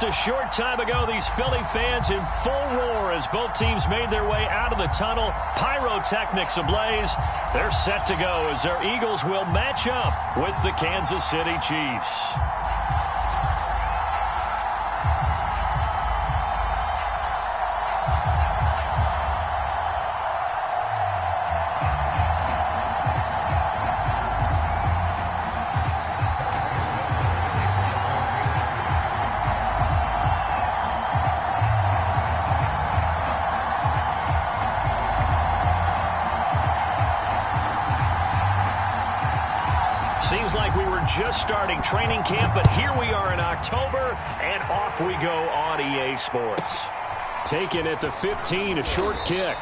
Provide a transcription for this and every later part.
A short time ago, these Philly fans in full roar as both teams made their way out of the tunnel. Pyrotechnics ablaze. They're set to go as their Eagles will match up with the Kansas City Chiefs. Seems like we were just starting training camp, but here we are in October, and off we go on EA Sports. Taken at the 15, a short kick.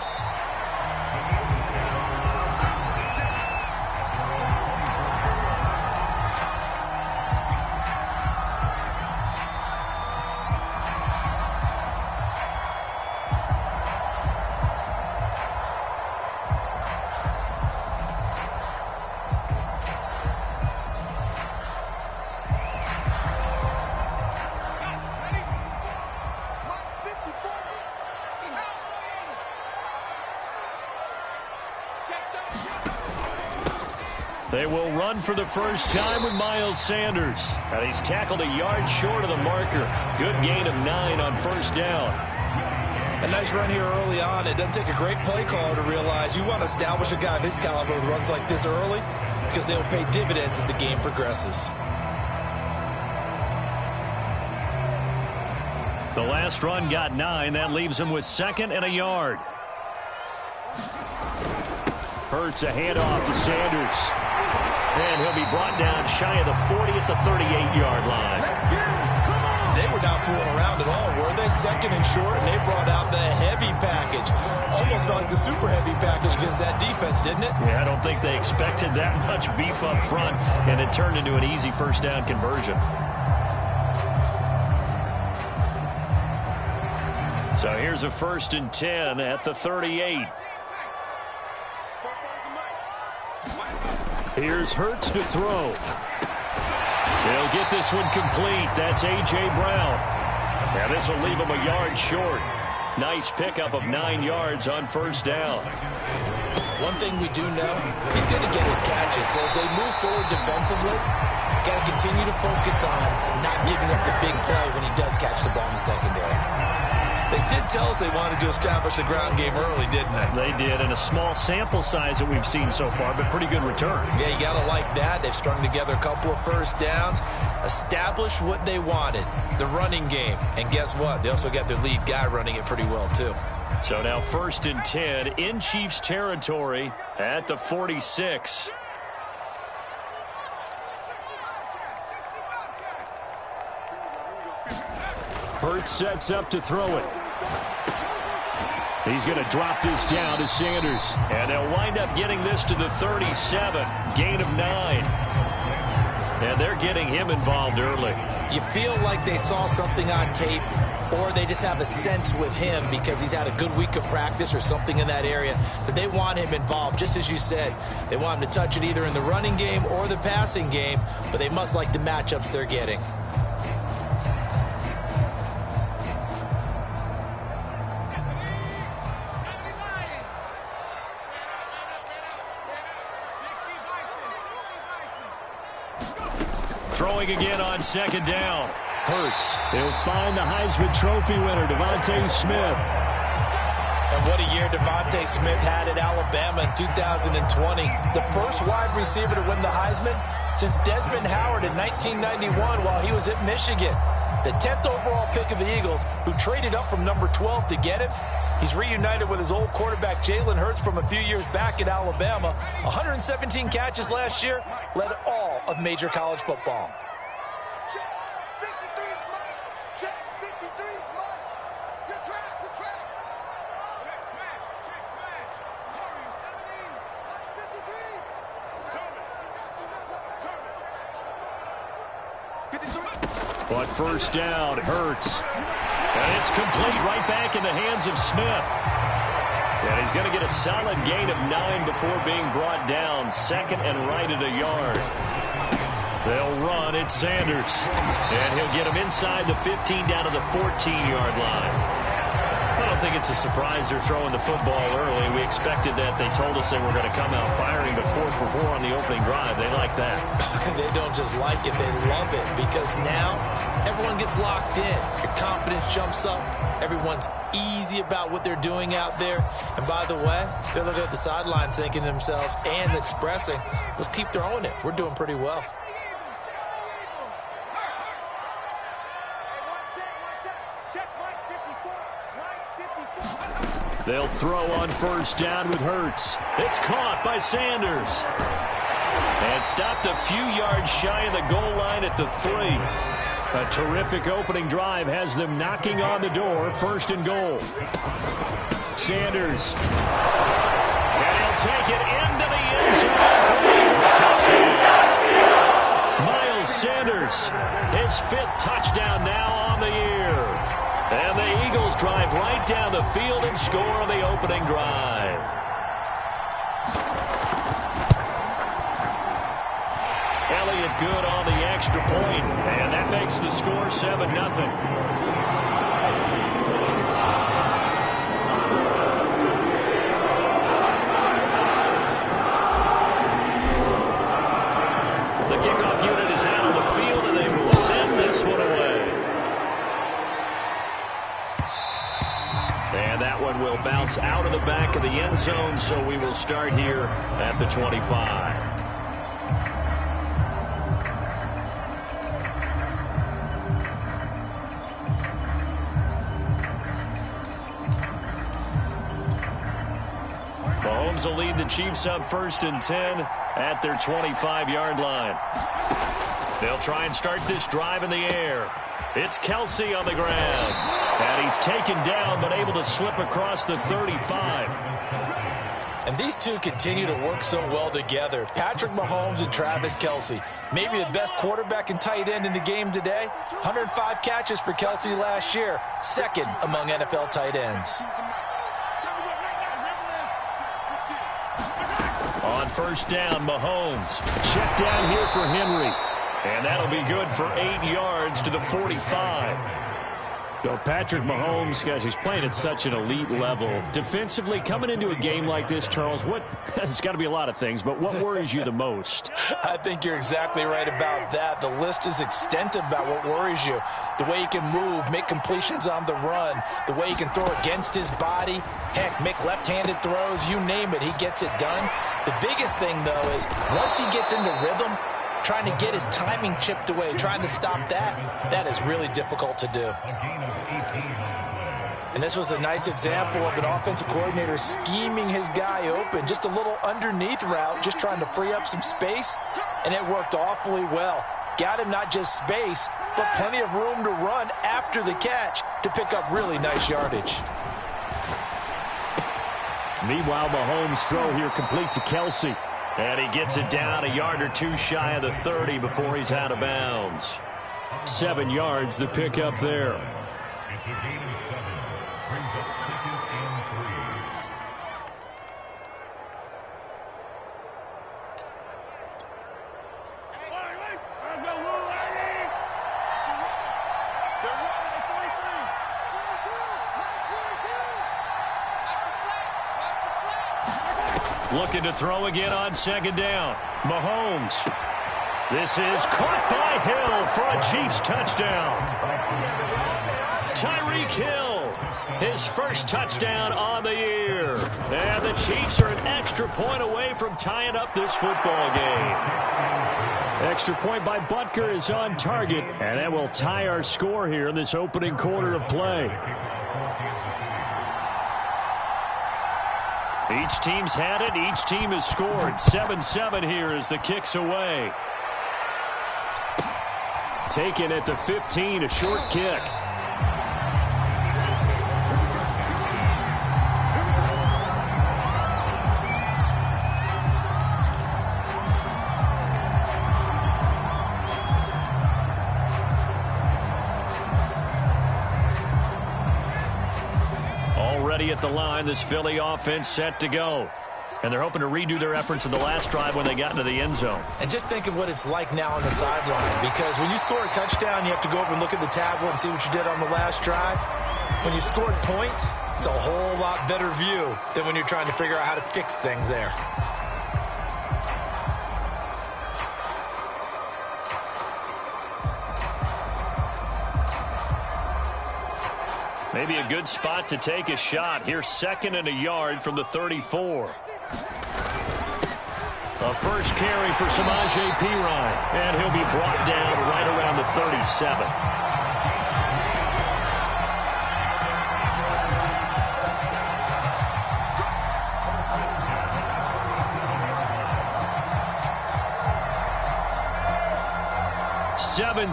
They will run for the first time with Miles Sanders. And he's tackled a yard short of the marker. Good gain of 9 on first down. A nice run here early on. It doesn't take a great play caller to realize you want to establish a guy of his caliber with runs like this early because they'll pay dividends as the game progresses. The last run got 9. That leaves him with 2nd and a yard. Hurts a handoff to Sanders. And he'll be brought down shy of the 40 at the 38-yard line. They were not fooling around at all, were they? 2nd and short, and they brought out the heavy package. Almost felt like the super heavy package against that defense, didn't it? Yeah, I don't think they expected that much beef up front, and it turned into an easy first down conversion. So here's a 1st and 10 at the 38. Here's Hurts to throw. They'll get this one complete. That's A.J. Brown. Now this will leave him a yard short. Nice pickup of 9 yards on first down. One thing we do know, he's going to get his catches. So as they move forward defensively, got to continue to focus on not giving up the big play when he does catch the ball in the secondary. They did tell us they wanted to establish the ground game early, didn't they? They did, and a small sample size that we've seen so far, but pretty good return. Yeah, you got to like that. They've strung together a couple of first downs, established what they wanted, the running game. And guess what? They also got their lead guy running it pretty well, too. So now 1st and 10 in Chiefs territory at the 46. Hurts sets up to throw it. He's going to drop this down to Sanders. And they'll wind up getting this to the 37. Gain of 9. And they're getting him involved early. You feel like they saw something on tape, or they just have a sense with him because he's had a good week of practice or something in that area that they want him involved. Just as you said, they want him to touch it either in the running game or the passing game, but they must like the matchups they're getting. Throwing again on 2nd down. Hurts. They'll find the Heisman Trophy winner, Devontae Smith. And what a year Devontae Smith had at Alabama in 2020. The first wide receiver to win the Heisman since Desmond Howard in 1991 while he was at Michigan. The 10th overall pick of the Eagles, who traded up from number 12 to get him. He's reunited with his old quarterback Jalen Hurts from a few years back at Alabama. 117 catches last year, led all of major college football. But first down, Hurts. And it's complete right back in the hands of Smith. And he's going to get a solid gain of 9 before being brought down. 2nd and right at a yard. They'll run. It's Sanders. And he'll get him inside the 15 down to the 14-yard line. I don't think it's a surprise they're throwing the football early. We expected that. They told us they were going to come out firing, but 4 for 4 on the opening drive. They like that. They don't just like it. They love it because now everyone gets locked in. Your confidence jumps up. Everyone's easy about what they're doing out there. And by the way, they're looking at the sideline thinking to themselves and expressing, let's keep throwing it. We're doing pretty well. They'll throw on first down with Hurts. It's caught by Sanders. And stopped a few yards shy of the goal line at the 3. A terrific opening drive has them knocking on the door. First and goal. Sanders. And he'll take it into the end zone for the Eagles touchdown. Miles Sanders, his 5th touchdown now on the year. And the Eagles drive right down the field and score on the opening drive. Elliott good on the extra point, and that makes the score 7-0. The kickoff unit is out on the field, and they will send this one away. And that one will bounce out of the back of the end zone, so we will start here at the 25. Mahomes will lead the Chiefs up 1st and 10 at their 25-yard line. They'll try and start this drive in the air. It's Kelsey on the ground. And he's taken down but able to slip across the 35. And these two continue to work so well together. Patrick Mahomes and Travis Kelsey. Maybe the best quarterback and tight end in the game today. 105 catches for Kelsey last year. 2nd among NFL tight ends. On first down, Mahomes. Check down here for Henry. And that'll be good for 8 yards to the 45. So Patrick Mahomes, guys, he's playing at such an elite level. Defensively, coming into a game like this, Charles, it's got to be a lot of things, but what worries you the most? I think you're exactly right about that. The list is extensive about what worries you. The way he can move, make completions on the run, the way he can throw against his body, heck, make left-handed throws, you name it, he gets it done. The biggest thing, though, is once he gets into rhythm, trying to get his timing chipped away, trying to stop that is really difficult to do. And this was a nice example of an offensive coordinator scheming his guy open. Just a little underneath route, just trying to free up some space, and it worked awfully well. Got him not just space, but plenty of room to run after the catch to pick up really nice yardage. Meanwhile, Mahomes' throw here complete to Kelsey. And he gets it down a yard or two shy of the 30 before he's out of bounds. 7 yards, the pickup there. Looking to throw again on 2nd down. Mahomes. This is caught by Hill for a Chiefs touchdown. Tyreek Hill, his 1st touchdown on the year. And the Chiefs are an extra point away from tying up this football game. Extra point by Butker is on target, and that will tie our score here in this opening quarter of play. Each team's had it. Each team has scored. 7-7 here as the kick's away. Taken at the 15, a short kick. Already at the line, this Philly offense set to go. And they're hoping to redo their efforts in the last drive when they got into the end zone. And just think of what it's like now on the sideline, because when you score a touchdown, you have to go over and look at the tablet and see what you did on the last drive. When you scored points, it's a whole lot better view than when you're trying to figure out how to fix things there. Maybe a good spot to take a shot. Here's 2nd and a yard from the 34. A first carry for Samaje Perine, and he'll be brought down right around the 37.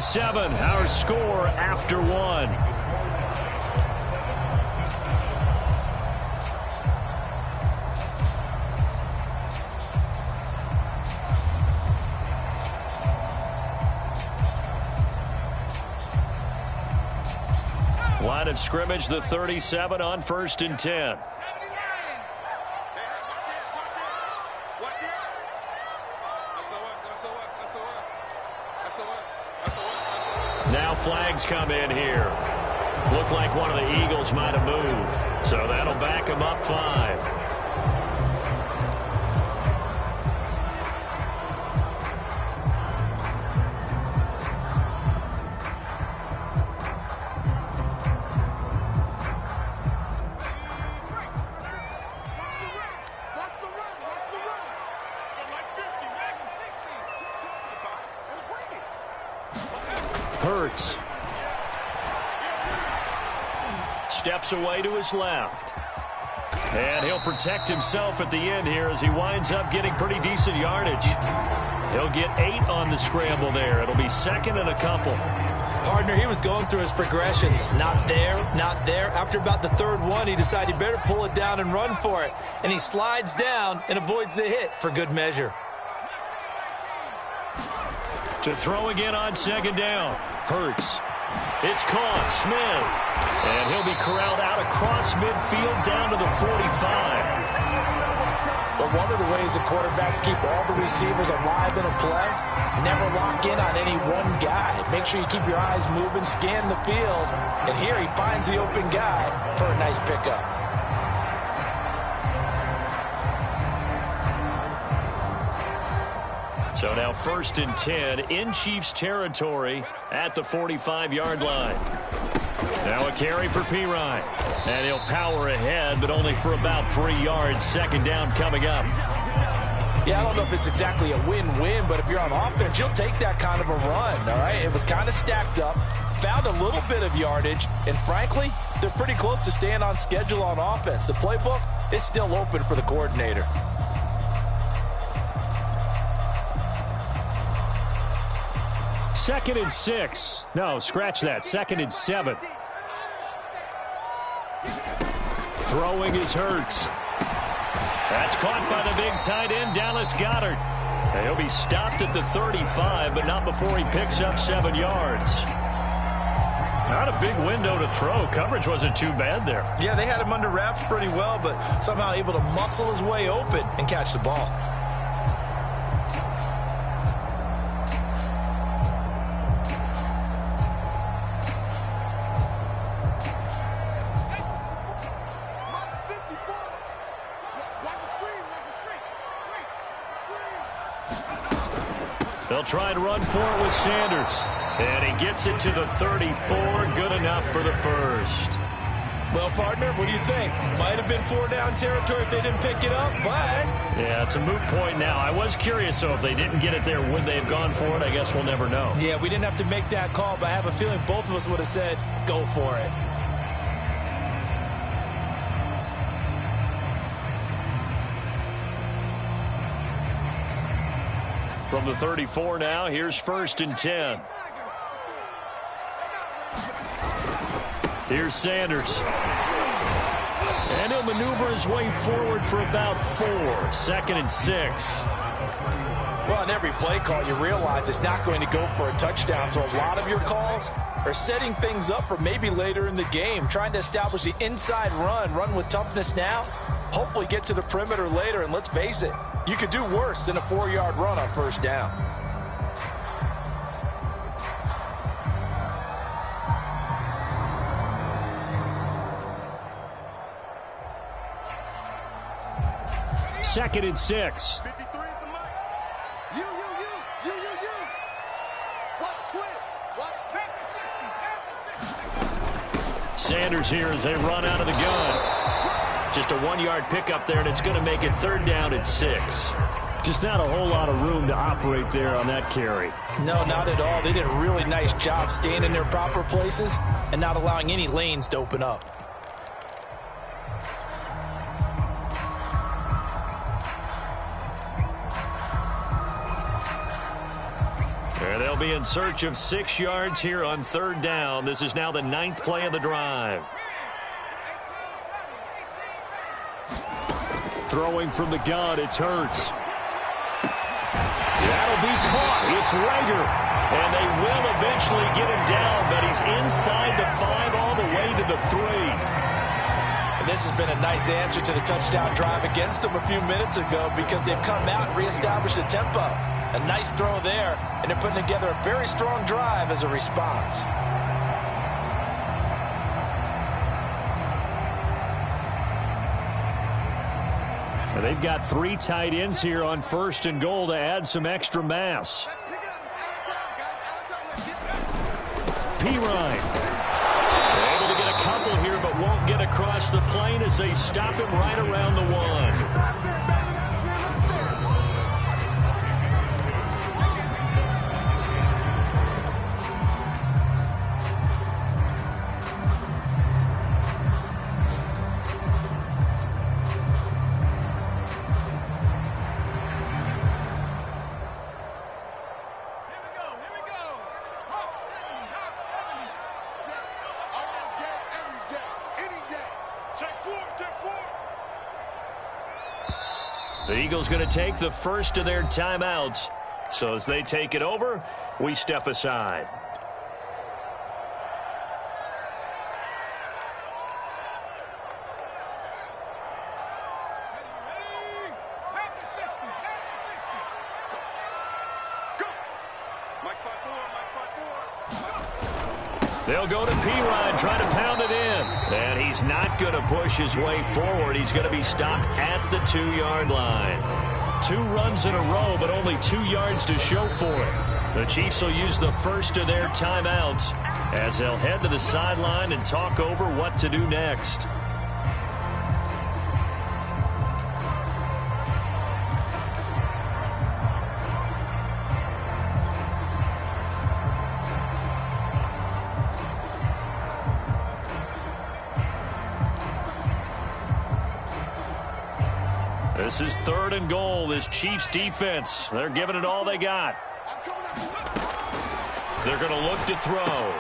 Seven, our score after one. Line of scrimmage, the 37 on 1st and 10. Now flags come in here. Looked like one of the Eagles might have moved. So that'll back them up 5. Hurts. Steps away to his left. And he'll protect himself at the end here as he winds up getting pretty decent yardage. He'll get 8 on the scramble there. It'll be 2nd and a couple. Partner, he was going through his progressions. Not there, not there. After about the 3rd one, he decided he better pull it down and run for it. And he slides down and avoids the hit for good measure. To throw again on 2nd down. Hurts. It's caught. Smith. And he'll be corralled out across midfield down to the 45. But one of the ways that quarterbacks keep all the receivers alive in a play, never lock in on any one guy. Make sure you keep your eyes moving, scan the field. And here he finds the open guy for a nice pickup. So now 1st and 10 in Chiefs territory at the 45-yard line. Now a carry for Perine. And he'll power ahead, but only for about 3 yards. 2nd down coming up. Yeah, I don't know if it's exactly a win-win, but if you're on offense, you'll take that kind of a run, all right? It was kind of stacked up, found a little bit of yardage, and frankly, they're pretty close to staying on schedule on offense. The playbook is still open for the coordinator. Second and 6. No, scratch that. 2nd and 7. Throwing is Hurts. That's caught by the big tight end, Dallas Goedert. And he'll be stopped at the 35, but not before he picks up 7 yards. Not a big window to throw. Coverage wasn't too bad there. Yeah, they had him under wraps pretty well, but somehow able to muscle his way open and catch the ball. They'll try and run for it with Sanders. And he gets it to the 34. Good enough for the first. Well, partner, what do you think? Might have been 4-down territory if they didn't pick it up, but... Yeah, it's a moot point now. I was curious, so if they didn't get it there, would they have gone for it? I guess we'll never know. Yeah, we didn't have to make that call, but I have a feeling both of us would have said, go for it. From the 34 now, here's 1st and 10. Here's Sanders. And he'll maneuver his way forward for about 4. 2nd and 6. Well, on every play call, you realize it's not going to go for a touchdown. So a lot of your calls are setting things up for maybe later in the game, trying to establish the inside run with toughness now, hopefully get to the perimeter later, and let's face it, you could do worse than a 4-yard run on first down. Second and 6. 53 at the mic. You. Watch twins. Watch Sanders here as they run out of the gun. Just a 1-yard pickup there, and it's going to make it third down at 6. Just not a whole lot of room to operate there on that carry. No, not at all. They did a really nice job staying in their proper places and not allowing any lanes to open up. They'll be in search of 6 yards here on third down. This is now the 9th play of the drive. Throwing from the gun, it's Hurts. That'll be caught. It's Rager. And they will eventually get him down, but he's inside the 5 all the way to the 3. And this has been a nice answer to the touchdown drive against them a few minutes ago because they've come out and reestablished the tempo. A nice throw there, and they're putting together a very strong drive as a response. And they've got 3 tight ends here on first and goal to add some extra mass. Pirine. Able to get a couple here, but won't get across the plane as they stop him right around the 1. The Eagles going to take the first of their timeouts. So as they take it over, we step aside. They'll go to Pirine, trying to pound it in. And he's not going to push his way forward. He's going to be stopped at the 2-yard line. 2 runs in a row, but only 2 yards to show for it. The Chiefs will use the first of their timeouts as they'll head to the sideline and talk over what to do next. This is third and goal. This Chiefs defense, they're giving it all they got. They're going to look to throw.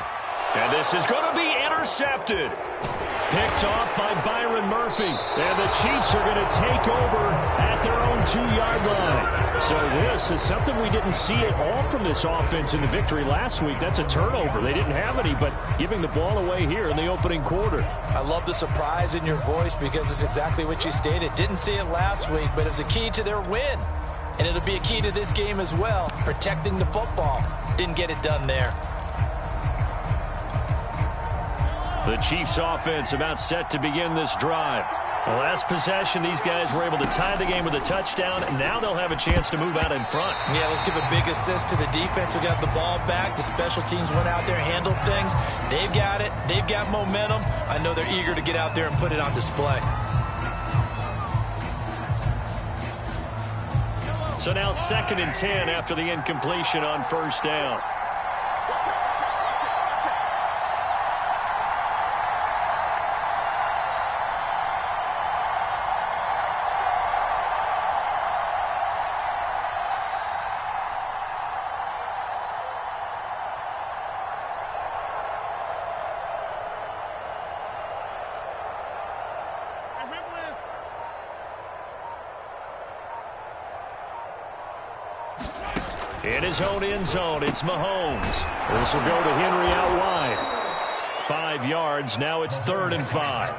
And this is going to be intercepted. Picked off by Byron Murphy. And the Chiefs are going to take over at their own 2-yard line. So this is something we didn't see at all from this offense in the victory last week. That's a turnover. They didn't have any, but giving the ball away here in the opening quarter. I love the surprise in your voice because it's exactly what you stated. Didn't see it last week, but it's a key to their win. And it'll be a key to this game as well, protecting the football. Didn't get it done there. The Chiefs offense about set to begin this drive. The last possession, these guys were able to tie the game with a touchdown, and now they'll have a chance to move out in front. Yeah, let's give a big assist to the defense who got the ball back. The special teams went out there and handled things. They've got it. They've got momentum. I know they're eager to get out there and put it on display. So now 2nd and 10 after the incompletion on first down. In his own end zone, it's Mahomes. This will go to Henry out wide. 5 yards. Now it's 3rd and 5.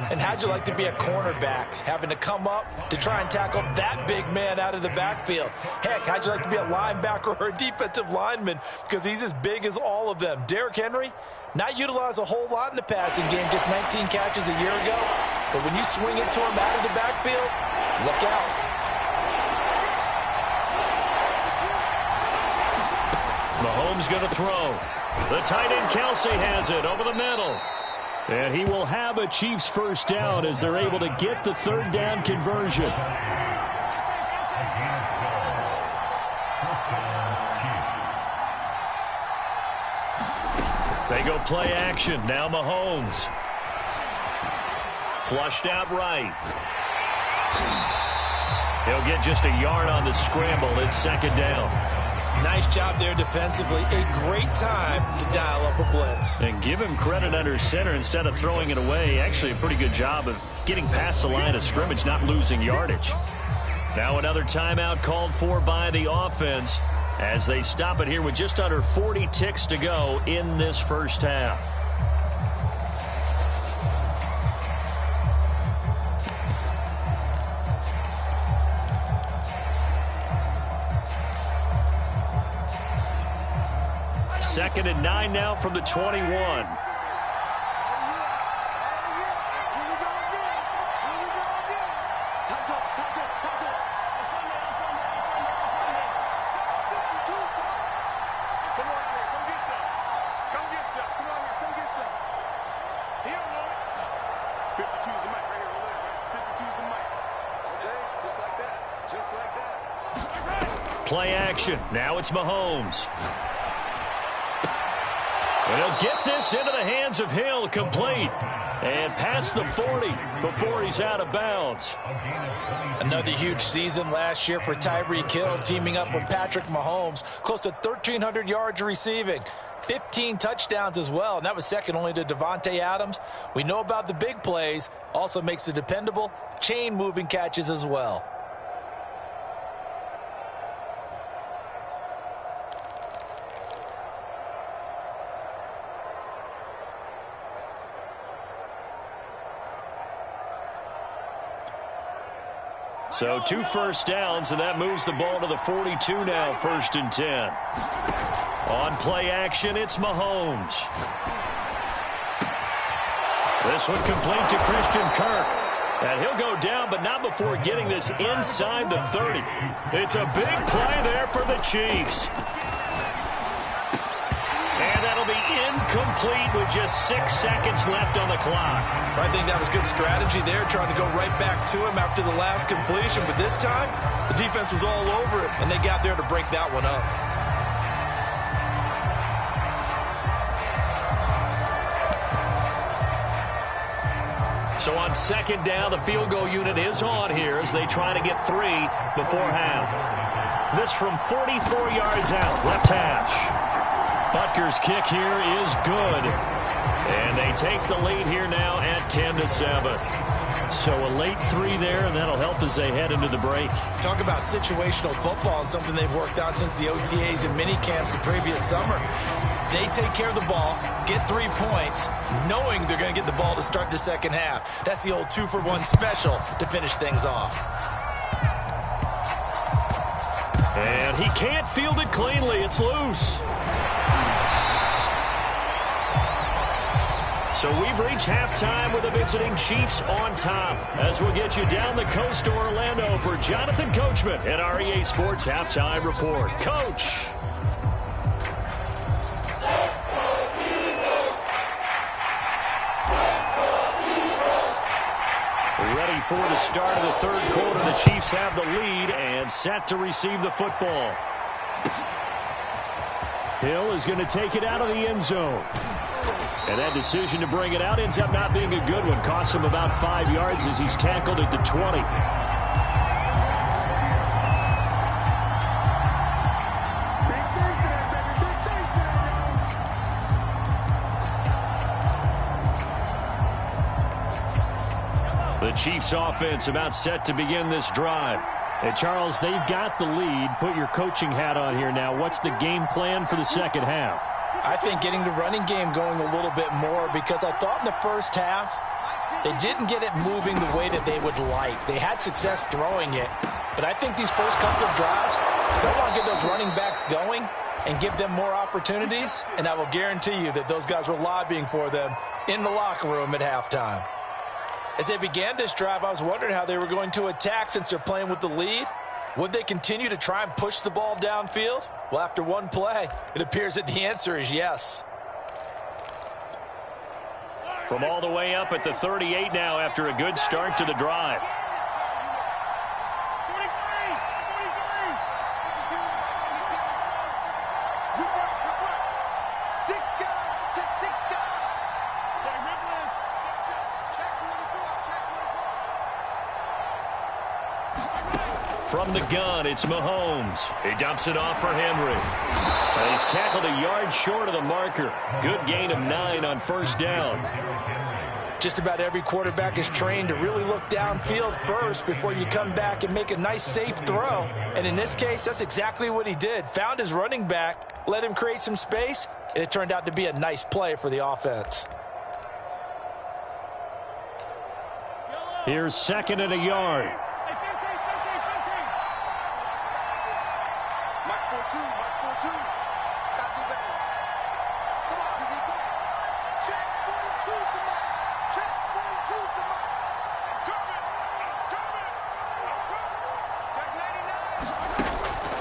And how'd you like to be a cornerback, having to come up to try and tackle that big man out of the backfield? Heck, how'd you like to be a linebacker or a defensive lineman, because he's as big as all of them? Derrick Henry, not utilized a whole lot in the passing game, just 19 catches a year ago. But when you swing it to him out of the backfield, look out. Mahomes going to throw. The tight end Kelsey has it over the middle. And he will have a Chiefs first down as they're able to get the third down conversion. They go play action. Now Mahomes. Flushed out right. He'll get just a yard on the scramble. It's second down. Nice job there defensively. A great time to dial up a blitz. And give him credit under center instead of throwing it away. Actually, a pretty good job of getting past the line of scrimmage, not losing yardage. Now another timeout called for by the offense as they stop it here with just under 40 ticks to go in this first half. Second and 9 now from the 21. Play action. Now it's Mahomes. And he'll get this into the hands of Hill, complete. And past the 40 before he's out of bounds. Another huge season last year for Tyreek Hill, teaming up with Patrick Mahomes. Close to 1,300 yards receiving. 15 touchdowns as well, and that was second only to Davante Adams. We know about the big plays. Also makes the dependable chain-moving catches as well. So 2 first downs, and that moves the ball to the 42 now, 1st and 10. On play action, it's Mahomes. This one complete to Christian Kirk. And he'll go down, but not before getting this inside the 30. It's a big play there for the Chiefs. And that'll be incomplete with just 6 seconds left on the clock. I think that was good strategy there, trying to go right back to him after the last completion. But this time, the defense was all over it, and they got there to break that one up. So on second down, the field goal unit is on here as they try to get 3 before half. This from 44 yards out, left hash. Butker's kick here is good. And they take the lead here now at 10-7. So a late 3 there, and that'll help as they head into the break. Talk about situational football and something they've worked on since the OTAs and mini camps the previous summer. They take care of the ball, get 3 points, knowing they're going to get the ball to start the second half. That's the old 2-for-1 special to finish things off. And he can't field it cleanly. It's loose. So we've reached halftime with the visiting Chiefs on top. As we'll get you down the coast to Orlando for Jonathan Coachman at our EA Sports Halftime Report. Coach. Ready for the start of the third quarter. The Chiefs have the lead and set to receive the football. Hill is going to take it out of the end zone. And that decision to bring it out ends up not being a good one. Costs him about 5 yards as he's tackled at the 20. The Chiefs offense about set to begin this drive. And Charles, they've got the lead. Put your coaching hat on here now. What's the game plan for the second half? I think getting the running game going a little bit more, because I thought in the first half They didn't get it moving the way that they would like. They had success throwing it, but I think these first couple of drives, they want to get those running backs going and give them more opportunities, and I will guarantee you that those guys were lobbying for them in the locker room at halftime. As they began this drive, I was wondering how they were going to attack since they're playing with the lead. Would they continue to try and push the ball downfield? Well, after one play, it appears that the answer is yes. From all the way up at the 38 now after a good start to the drive. From the gun, it's Mahomes. He dumps it off for Henry. And he's tackled a yard short of the marker. Good gain of 9 on first down. Just about every quarterback is trained to really look downfield first before you come back and make a nice, safe throw. And in this case, that's exactly what he did. Found his running back, let him create some space, and it turned out to be a nice play for the offense. Here's second and a yard.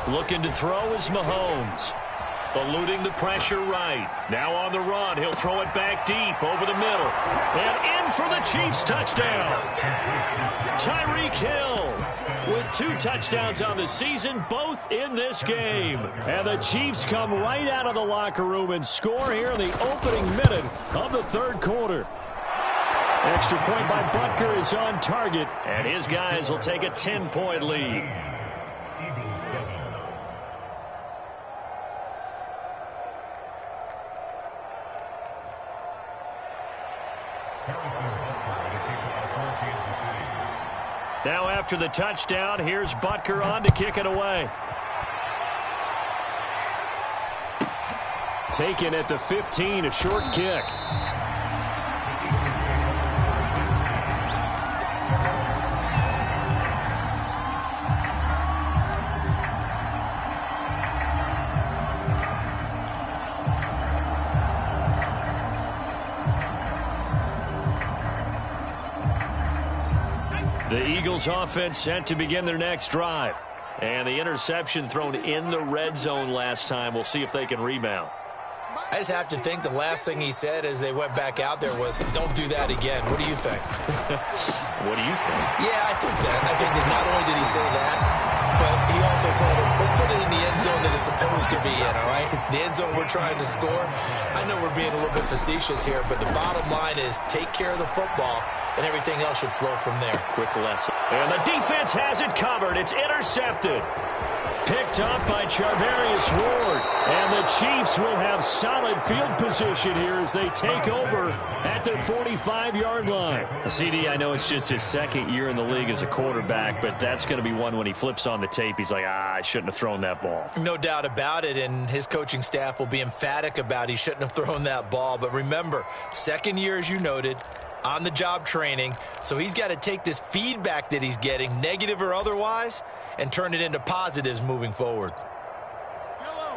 Looking to throw is Mahomes. Eluding the pressure right. Now on the run. He'll throw it back deep over the middle. And in for the Chiefs touchdown. Tyreek Hill with 2 touchdowns on the season, both in this game. And the Chiefs come right out of the locker room and score here in the opening minute of the third quarter. Extra point by Butker is on target, and his guys will take a 10-point lead. Now after the touchdown, here's Butker on to kick it away. Taken at the 15, a short kick. The Eagles offense set to begin their next drive. And the interception thrown in the red zone last time. We'll see if they can rebound. I just have to think the last thing he said as they went back out there was, don't do that again. What do you think? What do you think? Yeah, I think that. I think that not only did he say that, but he also told him, let's put it in the end zone that it's supposed to be in, all right? The end zone we're trying to score. I know we're being a little bit facetious here, but the bottom line is take care of the football, and everything else should flow from there. Quick lesson. And the defense has it covered. It's intercepted. Picked up by Charvarius Ward. And the Chiefs will have solid field position here as they take over at their 45-yard line. CD, I know it's just his second year in the league as a quarterback, but that's going to be one when he flips on the tape. He's like, I shouldn't have thrown that ball. No doubt about it, and his coaching staff will be emphatic about he shouldn't have thrown that ball. But remember, second year, as you noted, on-the-job training, so he's got to take this feedback that he's getting, negative or otherwise, and turn it into positives moving forward.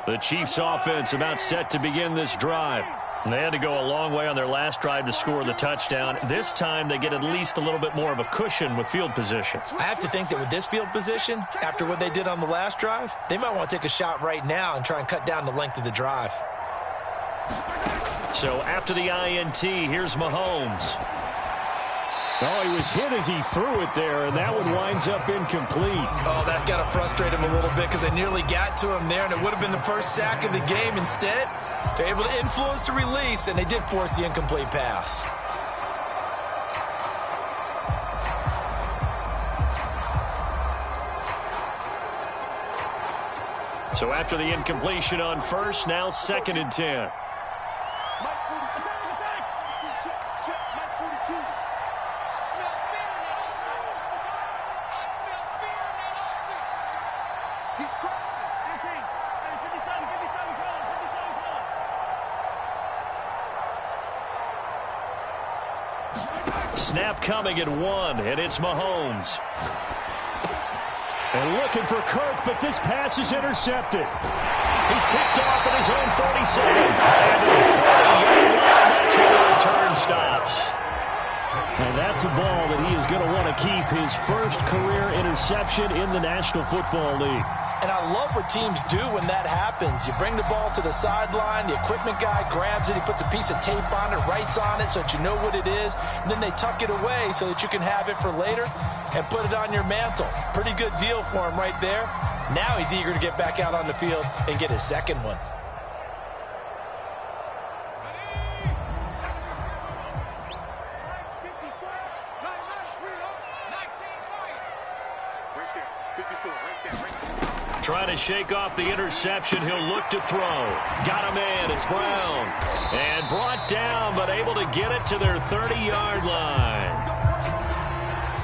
The Chiefs offense about set to begin this drive. And they had to go a long way on their last drive to score the touchdown. This time they get at least a little bit more of a cushion with field position. I have to think that with this field position, after what they did on the last drive, they might want to take a shot right now and try and cut down the length of the drive. So after the INT, here's Mahomes. Oh, he was hit as he threw it there, and that one winds up incomplete. Oh, that's got to frustrate him a little bit because they nearly got to him there, and it would have been the first sack of the game. Instead, they're able to influence the release, and they did force the incomplete pass. So after the incompletion on first, now second and 10. snap coming at 1, and it's Mahomes. And looking for Kirk, but this pass is intercepted. He's picked off at his own 47. And the 40-yard line, that's where the return stops. And that's a ball that he is going to want to keep, his first career interception in the National Football League. And I love what teams do when that happens. You bring the ball to the sideline, the equipment guy grabs it, he puts a piece of tape on it, writes on it so that you know what it is, and then they tuck it away so that you can have it for later and put it on your mantle. Pretty good deal for him right there. Now he's eager to get back out on the field and get his second one. Trying to shake off the interception. He'll look to throw. Got a man. It's Brown. And brought down, but able to get it to their 30-yard line.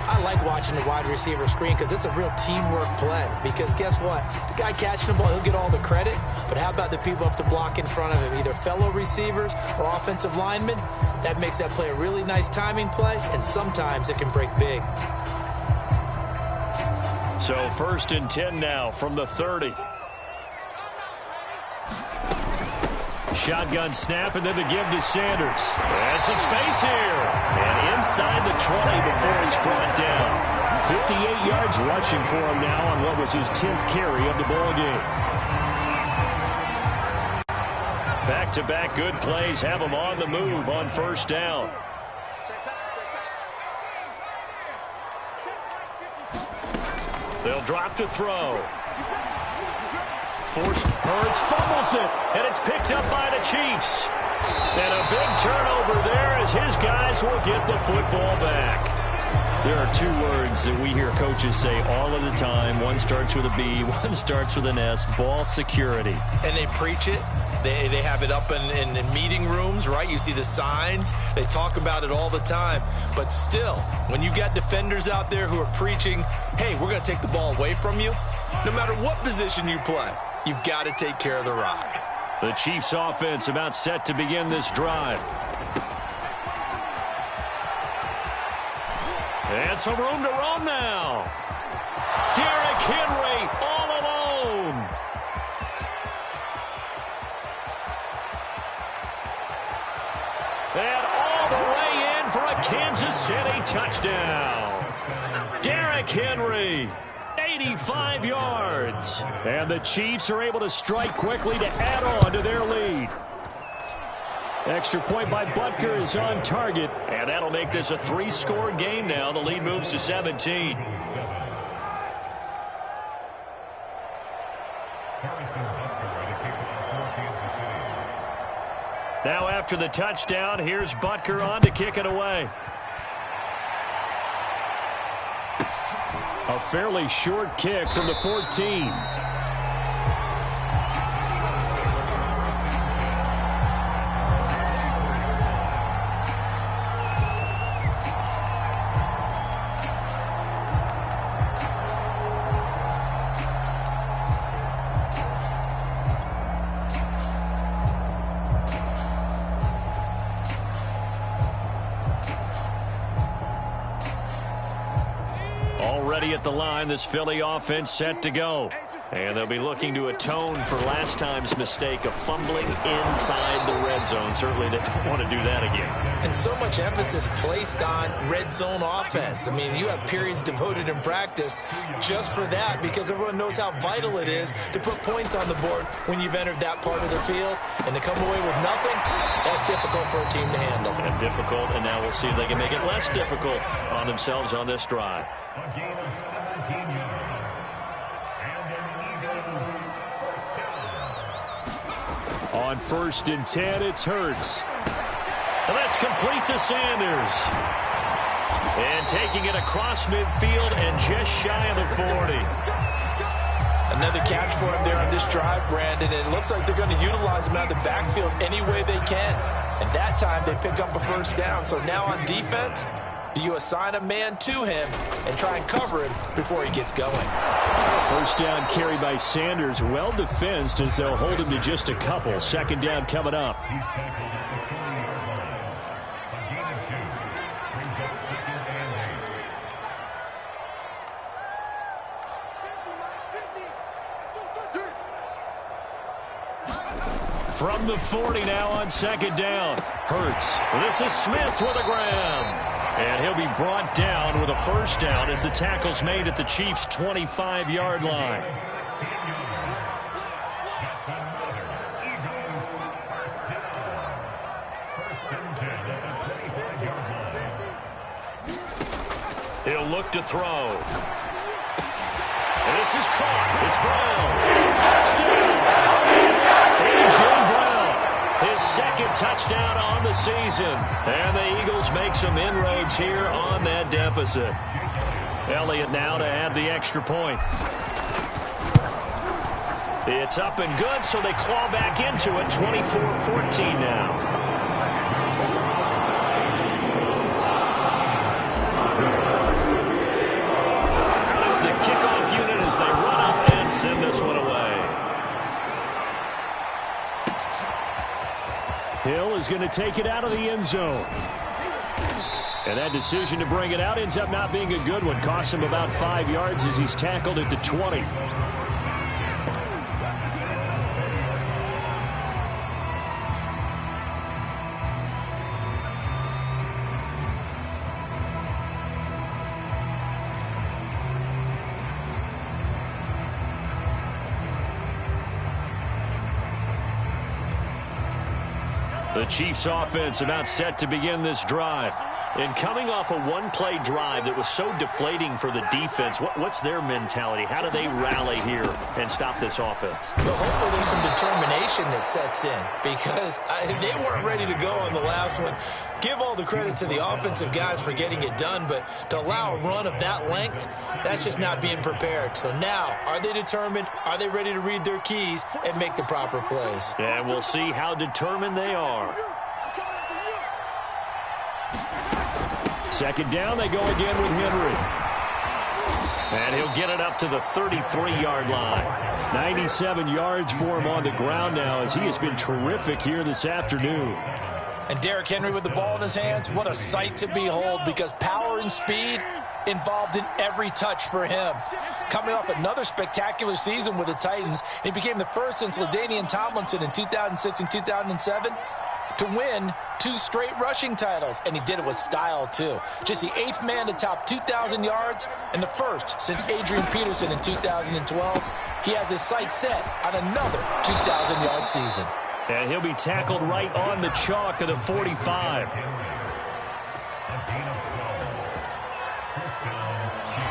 I like watching the wide receiver screen because it's a real teamwork play. Because guess what? The guy catching the ball, he'll get all the credit. But how about the people up to block in front of him? Either fellow receivers or offensive linemen. That makes that play a really nice timing play. And sometimes it can break big. So 1st and 10 now from the 30. Shotgun snap, and then the give to Sanders. And some space here. And inside the 20 before he's brought down. 58 yards rushing for him now on what was his 10th carry of the ball game. Back-to-back good plays have him on the move on 1st down. They'll drop to throw. Forced. Hurts fumbles it. And it's picked up by the Chiefs. And a big turnover there as his guys will get the football back. There are 2 words that we hear coaches say all of the time. One starts with a B, one starts with an S. Ball security. And they preach it. They have it up in meeting rooms, right? You see the signs. They talk about it all the time. But still, when you've got defenders out there who are preaching, hey, we're going to take the ball away from you, no matter what position you play, you've got to take care of the rock. The Chiefs offense about set to begin this drive. And some room to roam now. Derrick Henry all alone. And all the way in for a Kansas City touchdown. Derrick Henry, 85 yards. And the Chiefs are able to strike quickly to add on to their lead. Extra point by Butker is on target. And that'll make this a 3-score game now. The lead moves to 17. Now after the touchdown, here's Butker on to kick it away. A fairly short kick from the 14. At the line, this Philly offense set to go. And they'll be looking to atone for last time's mistake of fumbling inside the red zone. Certainly they don't want to do that again. And so much emphasis placed on red zone offense. I mean, you have periods devoted in practice just for that because everyone knows how vital it is to put points on the board when you've entered that part of the field. And to come away with nothing, that's difficult for a team to handle. And difficult, and now we'll see if they can make it less difficult on themselves on this drive. On 1st and 10, it's Hurts. And that's complete to Sanders. And taking it across midfield and just shy of the 40. Another catch for him there on this drive, Brandon. And it looks like they're going to utilize him out of the backfield any way they can. And that time they pick up a 1st down. So now on defense, do you assign a man to him and try and cover him before he gets going? 1st down carry by Sanders. Well defensed as they'll hold him to just a couple. 2nd down coming up. From the 40 now on second down. Hurts. This is Smith with a grab. And he'll be brought down with a first down as the tackle's made at the Chiefs' 25-yard line. He'll look to throw. And this is caught. It's Brown. Touchdown. A.J. Brown. His second touchdown on the season. And the Eagles make some inroads here on that deficit. Elliott now to add the extra point. It's up and good, so they claw back into it. 24-14 now. Kickoff unit as they run up and send this one away. Hill is going to take it out of the end zone. And that decision to bring it out ends up not being a good one. Costs him about 5 yards as he's tackled at the 20. The Chiefs offense about set to begin this drive. And coming off a one-play drive that was so deflating for the defense, what's their mentality? How do they rally here and stop this offense? Well, hopefully there's some determination that sets in because they weren't ready to go on the last one. Give all the credit to the offensive guys for getting it done, but to allow a run of that length, that's just not being prepared. So now, are they determined? Are they ready to read their keys and make the proper plays? And we'll see how determined they are. Second down, they go again with Henry. And he'll get it up to the 33-yard line. 97 yards for him on the ground now as he has been terrific here this afternoon. And Derrick Henry with the ball in his hands, what a sight to behold because power and speed involved in every touch for him. Coming off another spectacular season with the Titans, he became the first since LaDainian Tomlinson in 2006 and 2007 to win 2 straight rushing titles, and he did it with style, too. Just the 8th man to top 2,000 yards and the first since Adrian Peterson in 2012. He has his sights set on another 2,000-yard season. And he'll be tackled right on the chalk of the 45.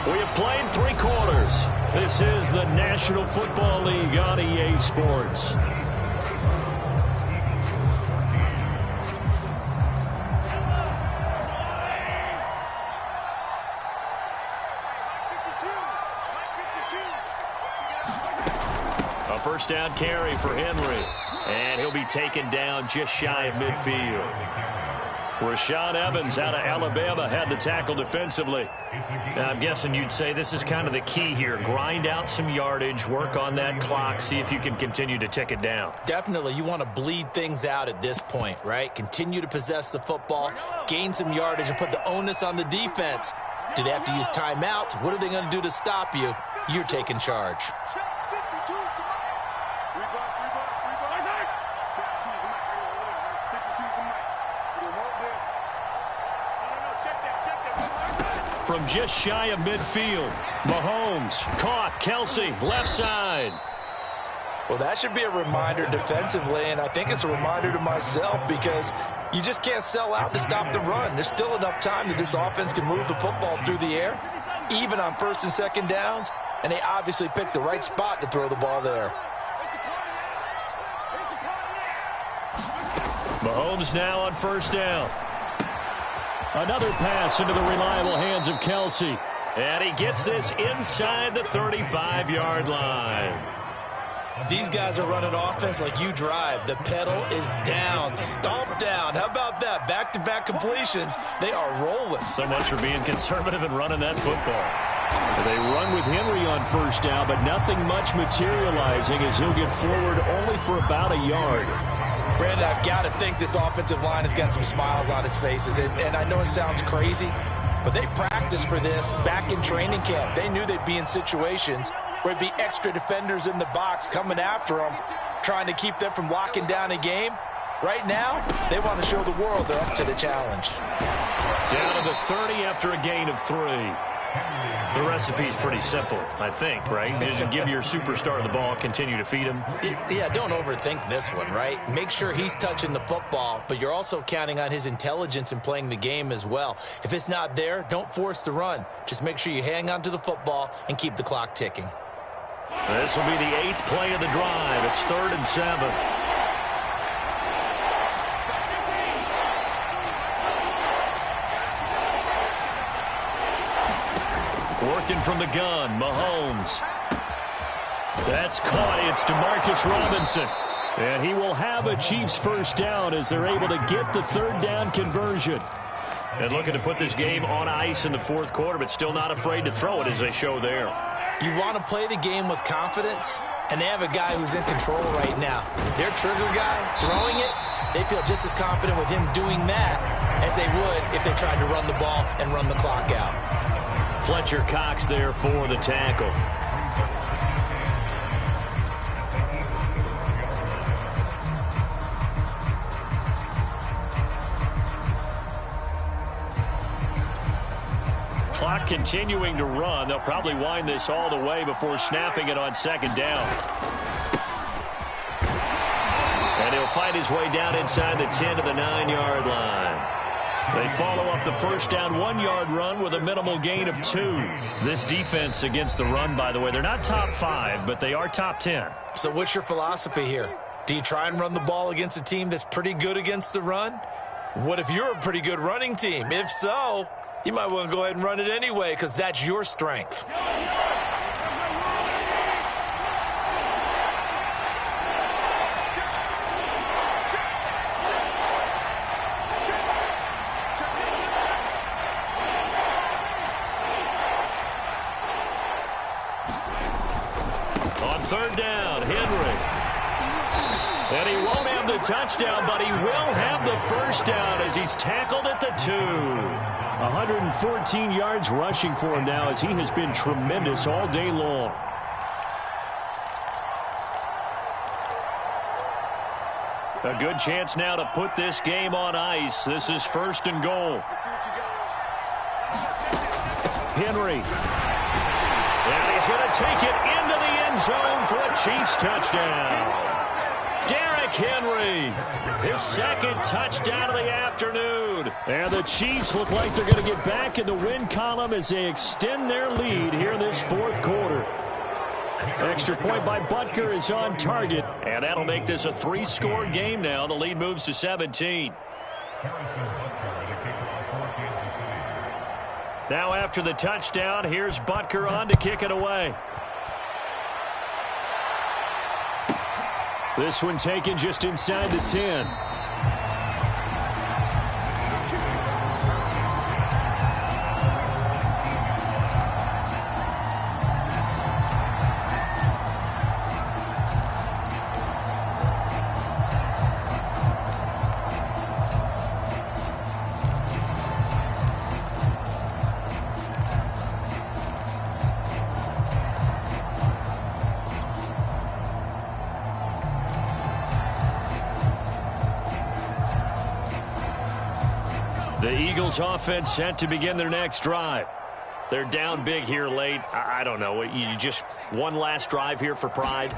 We have played 3 quarters. This is the National Football League on EA Sports. First down carry for Henry. And he'll be taken down just shy of midfield. Rashaan Evans out of Alabama had the tackle defensively. Now, I'm guessing you'd say this is kind of the key here. Grind out some yardage, work on that clock, see if you can continue to tick it down. Definitely. You want to bleed things out at this point, right? Continue to possess the football, gain some yardage, and put the onus on the defense. Do they have to use timeouts? What are they going to do to stop you? You're taking charge. From just shy of midfield, Mahomes caught Kelsey left side. Well, that should be a reminder defensively, and I think it's a reminder to myself because you just can't sell out to stop the run. There's still enough time that this offense can move the football through the air, even on first and second downs, and they obviously picked the right spot to throw the ball there. Mahomes now on first down. Another pass into the reliable hands of Kelsey. And he gets this inside the 35-yard line. These guys are running offense like you drive. The pedal is down, stomped down. How about that? Back-to-back completions. They are rolling. So much for being conservative and running that football. They run with Henry on first down, but nothing much materializing as he'll get forward only for about a yard. Brandon, I've got to think this offensive line has got some smiles on its faces. And I know it sounds crazy, but they practiced for this back in training camp. They knew they'd be in situations where it'd be extra defenders in the box coming after them. trying to keep them from locking down a game. Right now, they want to show the world they're up to the challenge. Down to the 30 after a gain of 3. The recipe's pretty simple, I think, right? Just give your superstar the ball, continue to feed him. Yeah, don't overthink this one, right? Make sure he's touching the football, but you're also counting on his intelligence in playing the game as well. If it's not there, don't force the run. Just make sure you hang on to the football and keep the clock ticking. This will be the 8th play of the drive. It's 3rd and 7. Working from the gun, Mahomes. That's caught. It's DeMarcus Robinson. And he will have a Chiefs first down as they're able to get the 3rd down conversion. And looking to put this game on ice in the 4th quarter, but still not afraid to throw it as they show there. You want to play the game with confidence, and they have a guy who's in control right now. Their trigger guy, throwing it, they feel just as confident with him doing that as they would if they tried to run the ball and run the clock out. Fletcher Cox there for the tackle. Clock continuing to run. They'll probably wind this all the way before snapping it on 2nd down. And he'll fight his way down inside the 10 to the 9-yard line. They follow up the first down 1-yard run with a minimal gain of 2. This defense against the run, by the way, they're not top 5, but they are top 10. So what's your philosophy here? Do you try and run the ball against a team that's pretty good against the run? What if you're a pretty good running team? If so, you might want to go ahead and run it anyway because that's your strength. On 3rd down, Henry. And he won't have the touchdown, but he will have the first down as he's tackled at the 2. 114 yards rushing for him now as he has been tremendous all day long. A good chance now to put this game on ice. This is 1st and goal. Henry. And he's going to take it into the end zone for a Chiefs touchdown. Derrick Henry, his 2nd touchdown of the afternoon. And the Chiefs look like they're going to get back in the win column as they extend their lead here in this 4th quarter. Extra point by Butker is on target. And that'll make this a 3-score game now. The lead moves to 17. Now after the touchdown, here's Butker on to kick it away. This one taken just inside the 10. The Eagles offense set to begin their next drive. They're down big here late. I don't know. You just one last drive here for pride?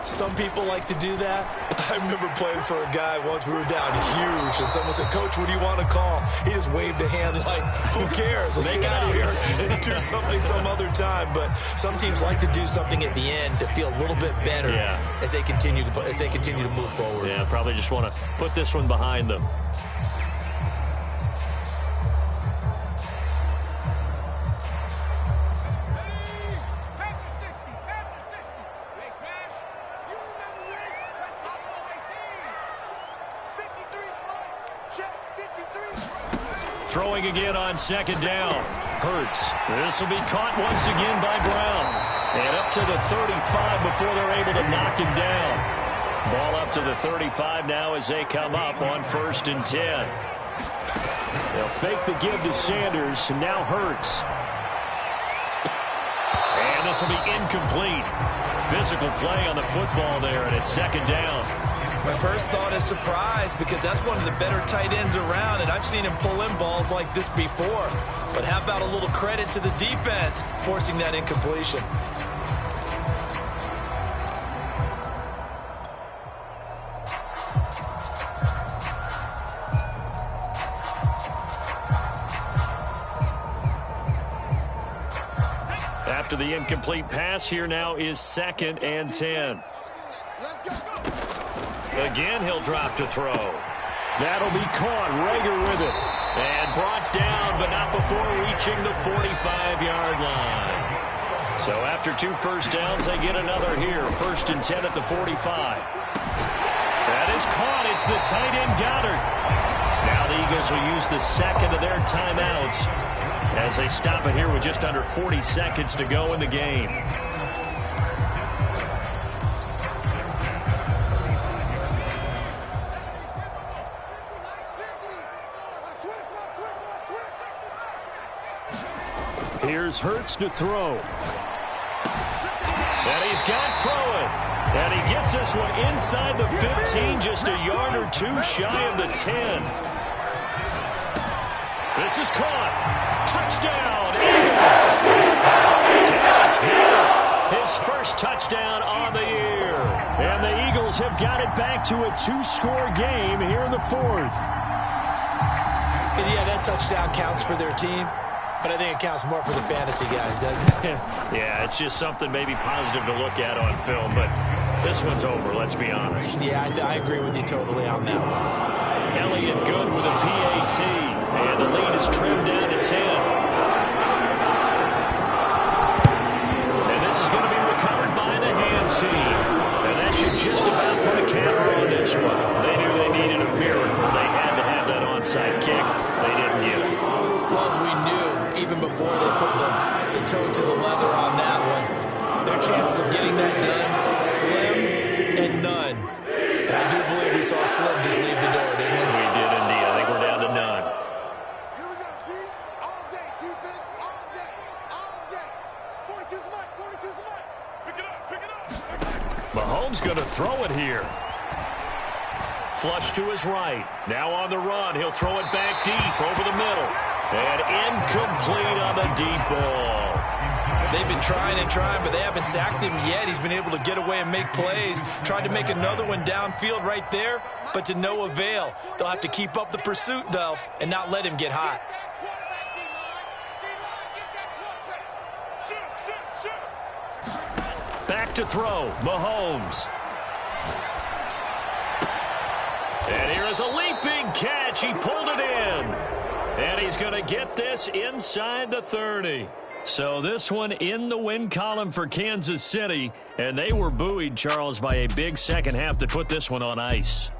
Some people like to do that. I remember playing for a guy once. We were down huge, and someone said, "Coach, what do you want to call?" He just waved a hand like, "Who cares? Let's get out of here and do something some other time." But some teams like to do something at the end to feel a little bit better as they continue to move forward. Yeah, probably just want to put this one behind them. Throwing again on 2nd down. Hurts. This will be caught once again by Brown. And up to the 35 before they're able to knock him down. Ball up to the 35 now as they come up on 1st and 10. They'll fake the give to Sanders, and now Hurts. And this will be incomplete. Physical play on the football there, and it's second down. My first thought is surprise, because that's one of the better tight ends around, and I've seen him pull in balls like this before. But how about a little credit to the defense forcing that incompletion? After the incomplete pass, here now is 2nd and 10. Again, he'll drop to throw. That'll be caught. Rager with it. And brought down, but not before reaching the 45-yard line. So after 2 first downs, they get another here. 1st and 10 at the 45. That is caught. It's the tight end Goddard. Now the Eagles will use the second of their timeouts as they stop it here with just under 40 seconds to go in the game. Here's Hurts to throw. And he's got Proen. And he gets this one inside the 15, just a yard or 2 shy of the 10. This is caught. Touchdown, Eagles. Dennis Hiller, his first touchdown on the year. And the Eagles have got it back to a 2-score game here in the 4th. And yeah, that touchdown counts for their team, but I think it counts more for the fantasy guys, doesn't it? Yeah, it's just something maybe positive to look at on film, but this one's over, let's be honest. Yeah, I agree with you totally on that one. Elliott good with a PAT, and the lead is trimmed down to 10. And this is going to be recovered by the hands team. And that should just about put a camera on this one. They knew they needed a miracle. They had to have that onside kick. They didn't get it. Well, as we knew, even before they put the toe to the leather on that one, their chances of getting that done, slim and none. And I do believe we saw Slim just leave the door, didn't we? We did indeed. I think we're down to none. Here we go, D. All day. Defense all day. All day. 42's a mark. 42's a mark. Pick it up. Pick it up. Mahomes going to throw it here. Flush to his right. Now on the run. He'll throw it back deep over the middle. And incomplete on the deep ball. They've been trying and trying, but they haven't sacked him yet. He's been able to get away and make plays. Tried to make another one downfield right there, but to no avail. They'll have to keep up the pursuit, though, and not let him get hot. Back to throw. Mahomes. And here is a leaping catch. He pulled it in. And he's going to get this inside the 30. So this one in the win column for Kansas City. And they were buoyed, Charles, by a big second half to put this one on ice.